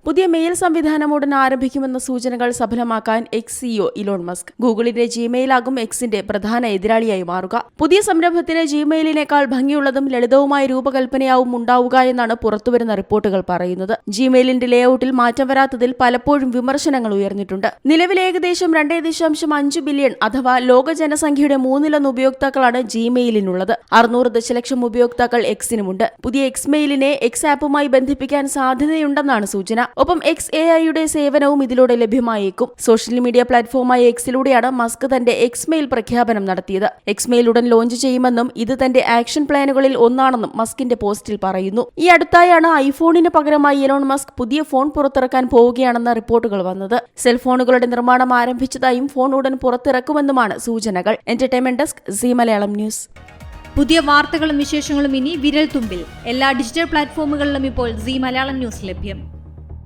പുതിയ മെയിൽ സംവിധാനം ഉടൻ ആരംഭിക്കുമെന്ന സൂചനകൾ സഫലമാക്കാൻ എക്സ് സിഇഒ ഇലോൺ മസ്ക്. ഗൂഗിളിന്റെ ജിമെയിലാകും എക്സിന്റെ പ്രധാന എതിരാളിയായി മാറുക. പുതിയ സംരംഭത്തിന് ജിമെയിലിനേക്കാൾ ഭംഗിയുള്ളതും ലളിതവുമായ രൂപകൽപ്പനയാവും ഉണ്ടാവുക എന്നാണ് പുറത്തുവരുന്ന റിപ്പോർട്ടുകൾ പറയുന്നത്. ജിമെയിലിന്റെ ലേഔട്ടിൽ മാറ്റം വരാത്തതിൽ പലപ്പോഴും വിമർശനങ്ങൾ ഉയർന്നിട്ടുണ്ട്. നിലവിൽ ഏകദേശം 2.5 ബില്യൺ അഥവാ ലോക ജനസംഖ്യയുടെ 3/1 ഉപയോക്താക്കളാണ് ജിമെയിലിനുള്ളത്. 600 ദശലക്ഷം ഉപയോക്താക്കൾ എക്സിനുമുണ്ട്. പുതിയ എക്സ് മെയിലിനെ എക്സ് ആപ്പുമായി ബന്ധിപ്പിക്കാൻ സാധ്യതയുണ്ടെന്നാണ് സൂചന. ഒപ്പം എക്സ് AI-യുടെ സേവനവും ഇതിലൂടെ ലഭ്യമായേക്കും. സോഷ്യൽ മീഡിയ പ്ലാറ്റ്ഫോമായ എക്സിലൂടെയാണ് മസ്ക് തന്റെ എക്സ് മെയിൽ പ്രഖ്യാപനം നടത്തിയത്. എക്സ് മെയിൽ ഉടൻ ലോഞ്ച് ചെയ്യുമെന്നും ഇത് തന്റെ ആക്ഷൻ പ്ലാനുകളിൽ ഒന്നാണെന്നും മസ്കിന്റെ പോസ്റ്റിൽ പറയുന്നു. ഈ അടുത്തായാണ് ഐഫോണിന് പകരമായി ഇലോൺ മസ്ക് പുതിയ ഫോൺ പുറത്തിറക്കാൻ പോവുകയാണെന്ന റിപ്പോർട്ടുകൾ വന്നത്. സെൽഫോണുകളുടെ നിർമ്മാണം ആരംഭിച്ചതായും ഫോൺ ഉടൻ പുറത്തിറക്കുമെന്നുമാണ് സൂചനകൾ. Entertainment desk, Zee Malayalam news. പുതിയ വാർത്തകളും വിശേഷങ്ങളും ഇനി വിരൽ തുമ്പിൽ. എല്ലാ ഡിജിറ്റൽ പ്ലാറ്റ്ഫോമുകളിലും ഇപ്പോൾ സീ മലയാളം ന്യൂസ് ലഭ്യം.